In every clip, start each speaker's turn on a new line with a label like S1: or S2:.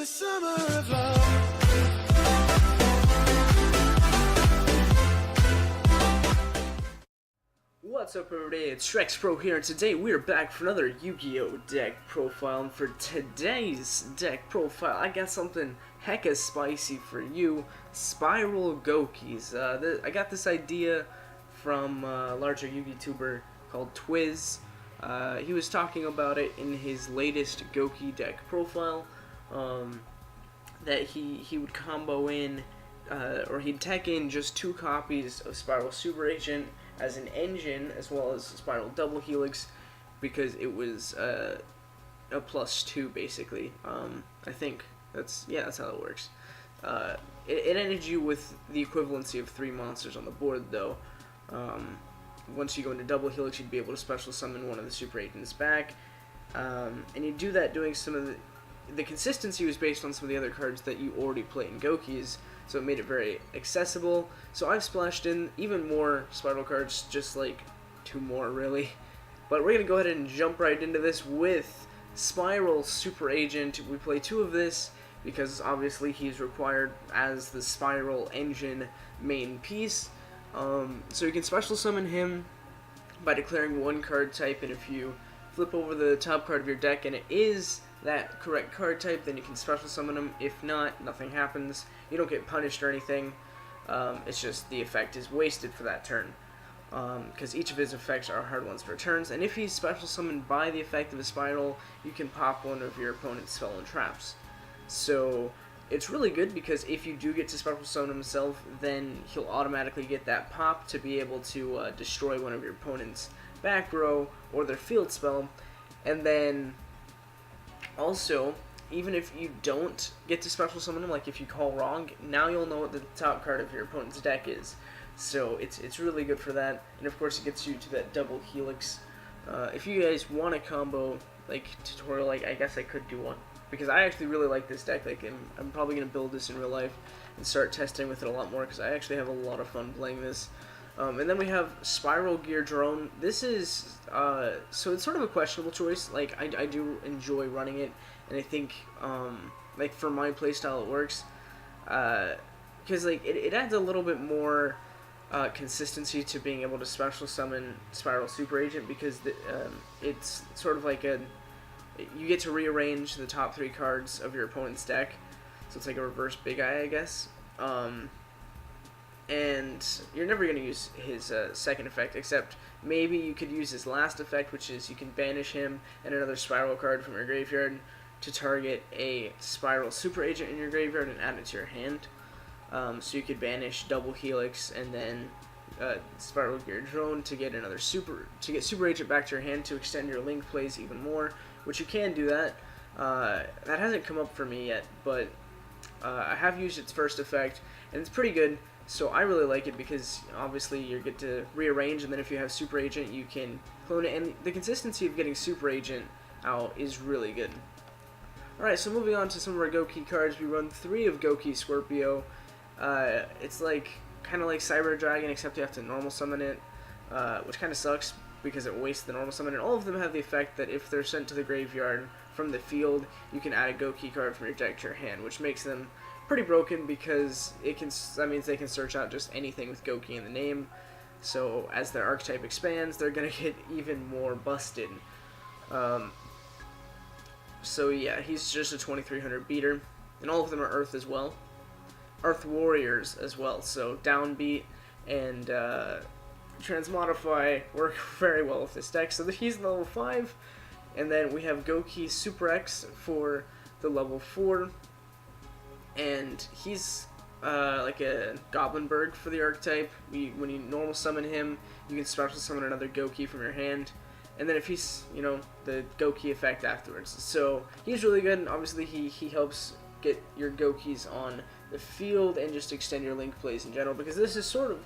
S1: the summer of love.
S2: What's up everybody, it's Rex Pro here, and today we are back for another Yu-Gi-Oh! Deck profile, and for today's deck profile, I got something hecka spicy for you, Spiral Gokis. I got this idea from a larger Yu-Gi tuber called Twiz. He was talking about it in his latest Goki deck profile, that he would combo in, or he'd tech in just 2 copies of Spiral Super Agent as an engine, as well as Spiral Double Helix, because it was a +2 basically. I think that's how it works. It ended you with the equivalency of 3 monsters on the board, though. Once you go into Double Helix, you'd be able to special summon one of the Super Agents back, and you do that doing some of the consistency was based on some of the other cards that you already play in Gokis, so it made it very accessible. So I've splashed in even more Spiral cards, just like 2 more really. But we're going to go ahead and jump right into this with Spiral Super Agent. We play 2 of this because obviously he's required as the Spiral engine main piece. So you can special summon him by declaring 1 card type, and if you flip over the top card of your deck and it is that correct card type, then you can special summon him. If not, nothing happens. You don't get punished or anything. It's just the effect is wasted for that turn, because each of his effects are hard ones for turns, and if he's special summoned by the effect of a Spiral, you can pop one of your opponent's spell and traps. So it's really good because if you do get to special summon himself, then he'll automatically get that pop to be able to destroy one of your opponent's back row or their field spell. And then also, even if you don't get to special summon him, like if you call wrong, now you'll know what the top card of your opponent's deck is. So it's really good for that, and of course it gets you to that double helix. If you guys want a combo like tutorial, like I guess I could do one, because I actually really like this deck. Like I'm probably gonna build this in real life and start testing with it a lot more, because I actually have a lot of fun playing this. And then we have Spiral Gear Drone. This is, so it's sort of a questionable choice. Like, I do enjoy running it, and I think, like, for my playstyle it works. Because, like, it adds a little bit more consistency to being able to special summon Spiral Super Agent, because it's sort of like you get to rearrange the top 3 cards of your opponent's deck. So it's like a reverse Big Eye, I guess. And you're never going to use his second effect, except maybe you could use his last effect, which is you can banish him and another Spiral card from your graveyard to target a Spiral Super Agent in your graveyard and add it to your hand. So you could banish Double Helix and then Spiral Gear Drone to get Super Agent back to your hand to extend your link plays even more, which you can do that. That hasn't come up for me yet, but I have used its first effect, and it's pretty good. So I really like it because obviously you get to rearrange, and then if you have Super Agent, you can clone it, and the consistency of getting Super Agent out is really good. Alright, so moving on to some of our Goki cards, we run 3 of Goki Scorpio. It's like kind of like Cyber Dragon, except you have to normal summon it, which kind of sucks because it wastes the normal summon, and all of them have the effect that if they're sent to the graveyard from the field, you can add a Goki card from your deck to your hand, which makes them pretty broken because that means they can search out just anything with Goki in the name. So as their archetype expands, they're gonna get even more busted. So yeah, he's just a 2300 beater, and all of them are Earth as well, Earth Warriors as well. So Downbeat and Transmodify work very well with this deck. So he's level 5, and then we have Goki Super X for the level 4. And he's like a Goblin Bird for the archetype. When you normal summon him, you can special summon another Goki from your hand, and then if he's, the Goki effect afterwards. So he's really good, and obviously he helps get your Gokis on the field and just extend your link plays in general, because this is sort of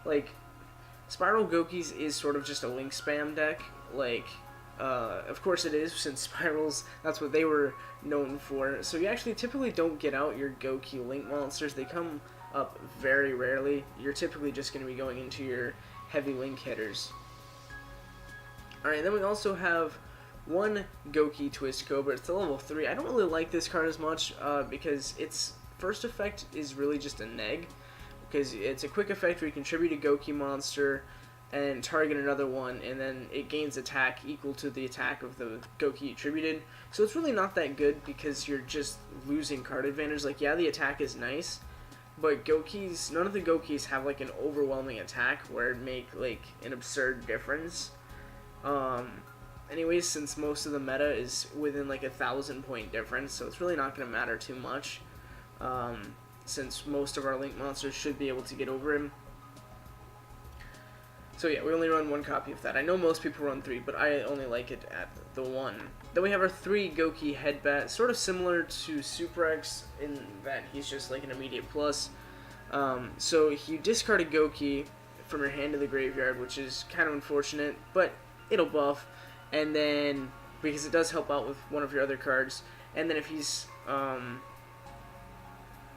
S2: like Spiral Gokis is sort of just a link spam deck. Like, of course it is, since Spirals, that's what they were known for. So you actually typically don't get out your Goki link monsters. They come up very rarely. You're typically just going to be going into your heavy link hitters. Alright, then we also have 1 Goki Twist Cobra. It's a level 3. I don't really like this card as much because its first effect is really just a neg. Because it's a quick effect where you contribute a Goki monster and target another one, and then it gains attack equal to the attack of the Goki attributed. So it's really not that good because you're just losing card advantage. Like, yeah, the attack is nice, but none of the Gokis have like an overwhelming attack where it make like an absurd difference. Anyways, since most of the meta is within like 1,000-point difference, so it's really not going to matter too much. Since most of our Link monsters should be able to get over him. So yeah, we only run 1 copy of that. I know most people run 3, but I only like it at the 1. Then we have our 3 Goki Headbat, sort of similar to Super X in that he's just like an immediate plus. So you discard a Goki from your hand to the graveyard, which is kind of unfortunate, but it'll buff. And then, because it does help out with one of your other cards, and then if he's,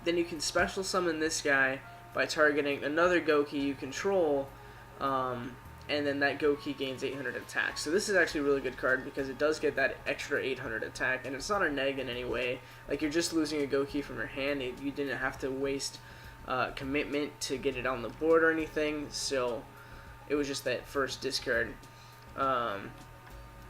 S2: then you can special summon this guy by targeting another Goki you control, and then that Goki gains 800 attack. So this is actually a really good card because it does get that extra 800 attack, and it's not a neg in any way. Like, you're just losing a Goki from your hand. You didn't have to waste commitment to get it on the board or anything, so it was just that first discard.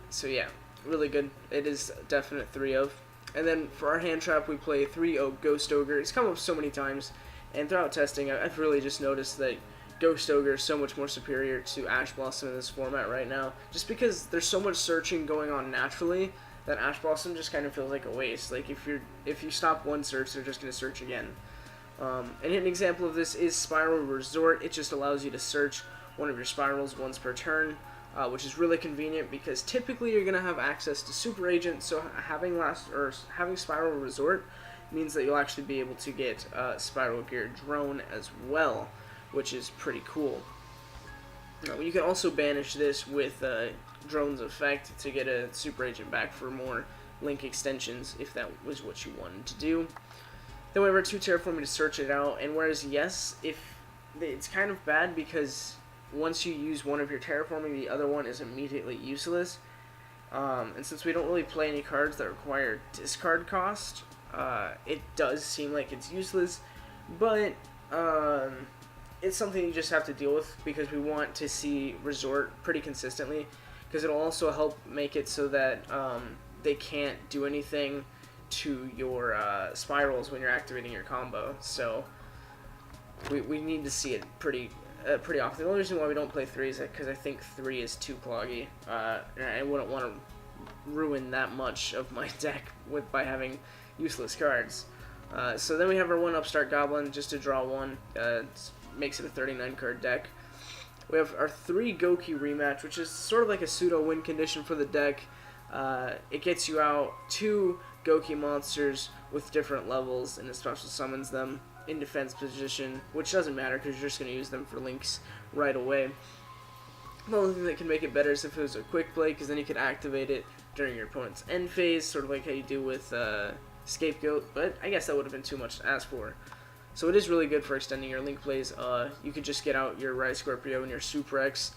S2: So yeah, really good. It is definite 3 of. And then for our hand trap, we play 3 Ghost Ogre. It's come up so many times, and throughout testing, I've really just noticed that Ghost Ogre is so much more superior to Ash Blossom in this format right now, just because there's so much searching going on naturally that Ash Blossom just kind of feels like a waste. Like, if you stop one search, they're just going to search again. And an example of this is Spiral Resort. It just allows you to search one of your spirals once per turn. Which is really convenient because typically you're going to have access to Super Agent, so having Spiral Resort means that you'll actually be able to get Spiral Gear Drone as well, which is pretty cool. You can also banish this with Drone's effect to get a Super Agent back for more Link extensions if that was what you wanted to do. Then we have our 2 Terraforming to search it out, and whereas yes, it's kind of bad because once you use one of your terraforming, the other one is immediately useless. And since we don't really play any cards that require discard cost, it does seem like it's useless. But it's something you just have to deal with because we want to see Resort pretty consistently. Because it'll also help make it so that they can't do anything to your spirals when you're activating your combo. So we need to see it pretty often. The only reason why we don't play 3 is because I think 3 is too cloggy. And I wouldn't want to ruin that much of my deck by having useless cards. So then we have our 1 Upstart Goblin just to draw 1. Makes it a 39 card deck. We have our 3 Goki Rematch, which is sort of like a pseudo win condition for the deck. It gets you out 2 Goki monsters with different levels, and it special summons them in defense position, which doesn't matter because you're just going to use them for links right away. The only thing that can make it better is if it was a quick play, because then you could activate it during your opponent's end phase, sort of like how you do with Scapegoat, but I guess that would have been too much to ask for. So it is really good for extending your link plays. You could just get out your Rise Scorpio and your Super X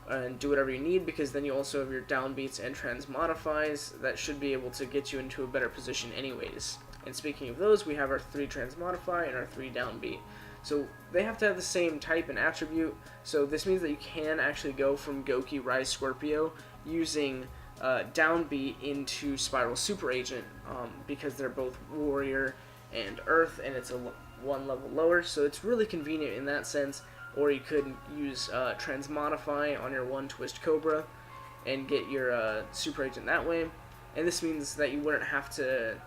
S2: and do whatever you need, because then you also have your Downbeats and Transmodifys that should be able to get you into a better position anyways. And speaking of those, we have our 3 Transmodify and our 3 Downbeat. So they have to have the same type and attribute, so this means that you can actually go from Goki Rise Scorpio using Downbeat into Spiral Super Agent, because they're both Warrior and Earth, and it's a 1 level lower, so it's really convenient in that sense. Or you could use Transmodify on your 1 Twist Cobra and get your Super Agent that way. And this means that you wouldn't have to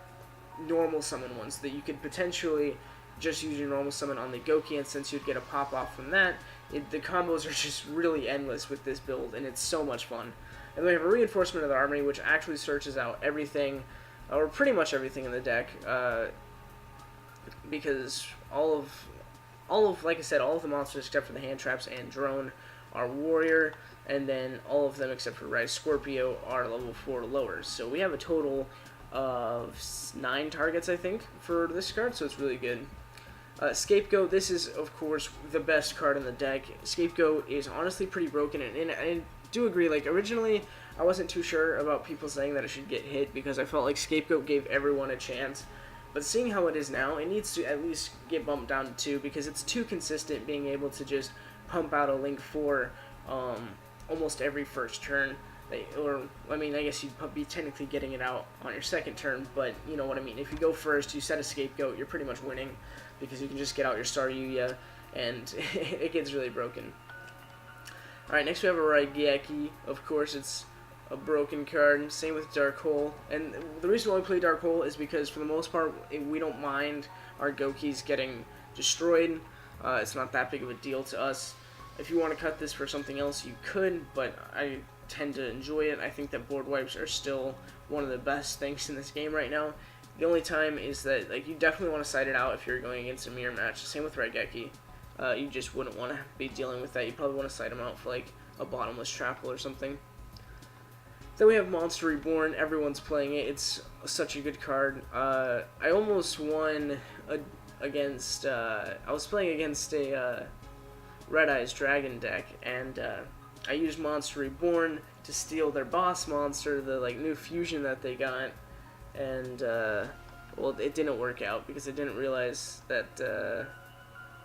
S2: normal summon one, so that you could potentially just use your normal summon on the Goki, and since you'd get a pop-off from that, the combos are just really endless with this build, and it's so much fun. And then we have a Reinforcement of the Armory, which actually searches out everything, or pretty much everything in the deck, because all of, like I said, all of the monsters except for the hand traps and drone are Warrior, and then all of them except for Rise Scorpio are level 4 or lower. So we have a total of 9 targets, I think, for this card, so it's really good. Scapegoat, this is, of course, the best card in the deck. Scapegoat is honestly pretty broken, and I do agree, like, originally, I wasn't too sure about people saying that it should get hit because I felt like Scapegoat gave everyone a chance. But seeing how it is now, it needs to at least get bumped down to 2 because it's too consistent being able to just pump out a Link 4 almost every first turn. Or, I mean, I guess you'd be technically getting it out on your second turn, but you know what I mean. If you go first, you set a Scapegoat, you're pretty much winning because you can just get out your Star Yuya, and it gets really broken. Alright, next we have a Raigeki. Of course, it's a broken card. Same with Dark Hole. And the reason why we play Dark Hole is because, for the most part, we don't mind our Gokis getting destroyed. It's not that big of a deal to us. If you want to cut this for something else, you could, but I tend to enjoy it. I think that board wipes are still one of the best things in this game right now. The only time is that, like, you definitely want to side it out if you're going against a mirror match. Same with Raigeki. You just wouldn't want to be dealing with that. You probably want to side him out for, like, a bottomless Trapple or something. Then we have Monster Reborn. Everyone's playing it. It's such a good card. I almost won against... I was playing against a Red Eyes Dragon deck, and I used Monster Reborn to steal their boss monster, the like new fusion that they got, and well, it didn't work out because I didn't realize that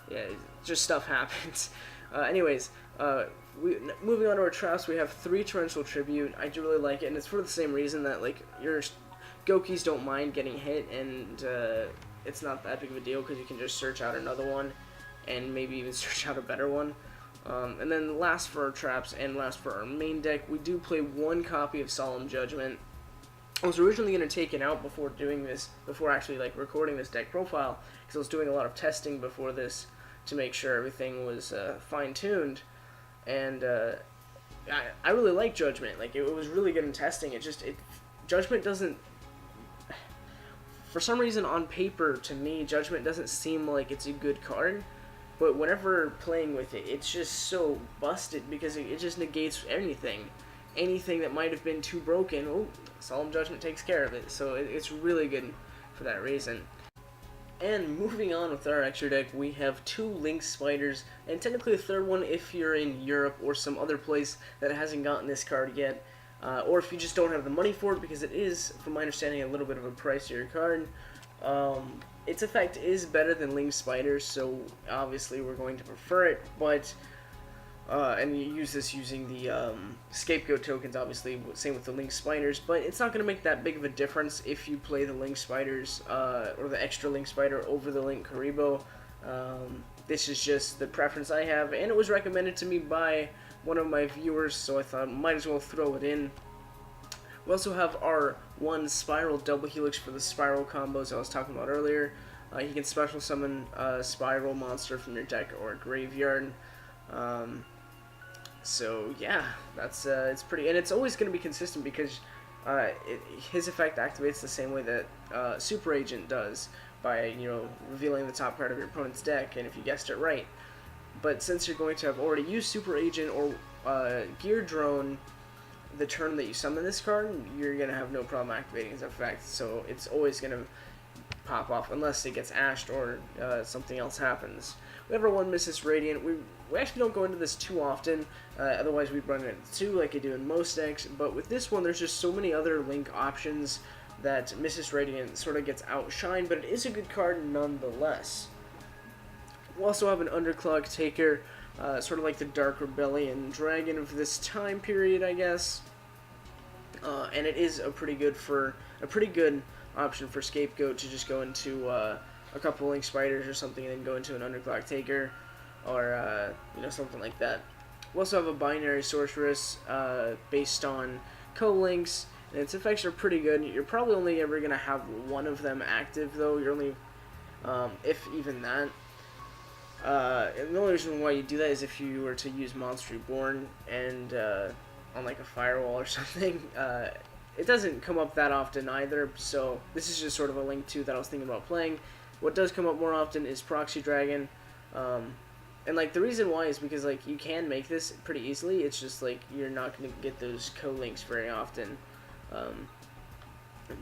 S2: yeah, just stuff happens. Anyways, moving on to our traps, we have 3 Torrential Tribute. I do really like it, and it's for the same reason that like your Gokis don't mind getting hit, and it's not that big of a deal because you can just search out another one, and maybe even search out a better one. And then last for our traps and last for our main deck, we do play 1 copy of Solemn Judgment. I was originally going to take it out before doing this, before actually like recording this deck profile, because I was doing a lot of testing before this to make sure everything was fine-tuned, and I really like Judgment. Like, it was really good in testing. Judgment doesn't, for some reason on paper, to me, Judgment doesn't seem like it's a good card. But whenever playing with it, it's just so busted because it just negates anything. Anything that might have been too broken, oh, Solemn Judgment takes care of it. So it's really good for that reason. And moving on with our extra deck, we have 2 Link Spiders, and technically a third one if you're in Europe or some other place that hasn't gotten this card yet. Or if you just don't have the money for it, because it is, from my understanding, a little bit of a pricier card. Its effect is better than Link Spiders, so obviously we're going to prefer it, but, and you use this using the Scapegoat tokens, obviously, same with the Link Spiders, but it's not going to make that big of a difference if you play the Link Spiders, or the extra Link Spider over the Link Karibo. This is just the preference I have, and it was recommended to me by one of my viewers, so I thought might as well throw it in. We also have our 1 Spiral Double Helix for the Spiral combos I was talking about earlier. You can special summon a Spiral monster from your deck or graveyard. So yeah, that's it's pretty, and it's always going to be consistent because his effect activates the same way that Super Agent does, by, you know, revealing the top card of your opponent's deck, and if you guessed it right. But since you're going to have already used Super Agent or Gear Drone the turn that you summon this card, you're going to have no problem activating its effect, so it's always going to pop off unless it gets ashed or something else happens. We have our 1 Mrs. Radiant. We actually don't go into this too often, otherwise we'd run it into 2 like I do in most decks, but with this one there's just so many other Link options that Mrs. Radiant sort of gets outshined, but it is a good card nonetheless. We also have an Underclock Taker, sort of like the Dark Rebellion Dragon of this time period, I guess. And it is a pretty good option for Scapegoat to just go into a couple Link Spiders or something, and then go into an Underclock Taker, or you know, something like that. We also have a Binary Sorceress based on co-links, and its effects are pretty good. You're probably only ever gonna have 1 of them active, though. You're only, if even that. And the only reason why you do that is if you were to use Monster Reborn and on like a firewall or something. It doesn't come up that often either, so this is just sort of a Link 2 that I was thinking about playing. What does come up more often is Proxy Dragon, and like the reason why is because like you can make this pretty easily. It's just like you're not going to get those co-links very often.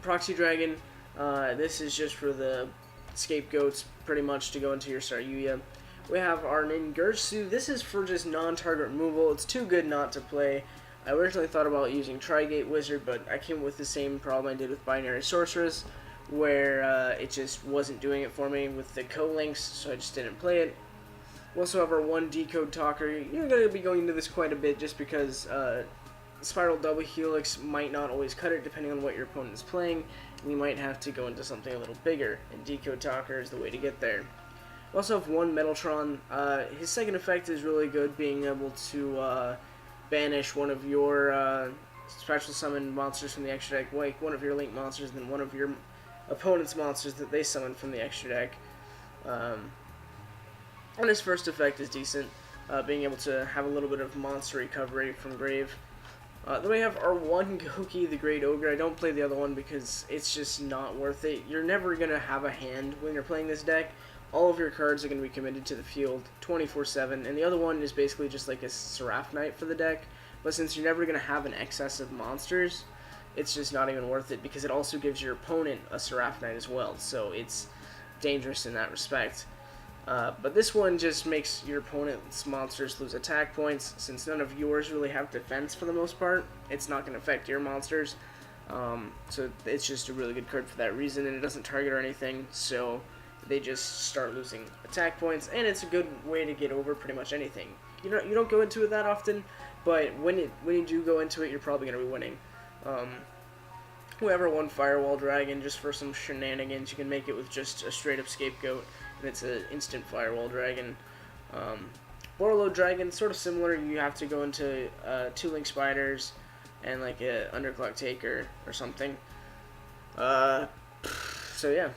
S2: Proxy Dragon, this is just for the Scapegoats pretty much to go into your Star Yuya. We have our Ningirsu. This is for just non-target removal. It's too good not to play. I originally thought about using Trigate Wizard, but I came with the same problem I did with Binary Sorceress, where it just wasn't doing it for me with the co-links, so I just didn't play it. We also have our one Decode Talker. You're going to be going into this quite a bit just because Spiral Double Helix might not always cut it depending on what your opponent is playing. We might have to go into something a little bigger, and Decode Talker is the way to get there. We also have one Metaltron. His second effect is really good, being able to banish one of your special summon monsters from the extra deck, like one of your link monsters, and then one of your opponent's monsters that they summon from the extra deck. And his first effect is decent, being able to have a little bit of monster recovery from grave. Then we have our one Goki, the Great Ogre. I don't play the other one because it's just not worth it. You're never going to have a hand when you're playing this deck. All of your cards are going to be committed to the field 24/7, and the other one is basically just like a Seraph Knight for the deck. But since you're never going to have an excess of monsters, it's just not even worth it because it also gives your opponent a Seraph Knight as well, so it's dangerous in that respect. But this one just makes your opponent's monsters lose attack points. Since none of yours really have defense for the most part, it's not going to affect your monsters. So it's just a really good card for that reason, and it doesn't target or anything, so they just start losing attack points, and it's a good way to get over pretty much anything. You don't go into it that often, but when you do go into it, you're probably going to be winning. Whoever won Firewall Dragon, just for some shenanigans, you can make it with just a straight up Scapegoat, and it's an instant Firewall Dragon. Borlow Dragon, sort of similar. You have to go into 2 Link Spiders and like a Underclock Taker or something. So yeah.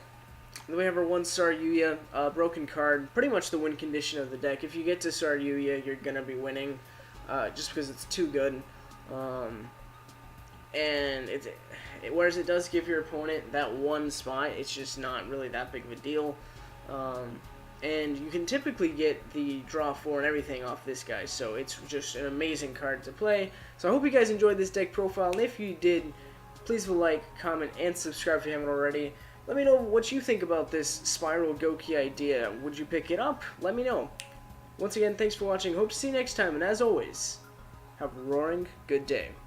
S2: Then we have our one Saryuya, broken card, pretty much the win condition of the deck. If you get to Saryuya, you're gonna be winning, just because it's too good. And whereas it does give your opponent that one spot, it's just not really that big of a deal. And you can typically get the draw 4 and everything off this guy, so it's just an amazing card to play. So I hope you guys enjoyed this deck profile, and if you did, please leave a like, comment, and subscribe if you haven't already. Let me know what you think about this Spiral Goki idea. Would you pick it up? Let me know. Once again, thanks for watching. Hope to see you next time, and as always, have a roaring good day.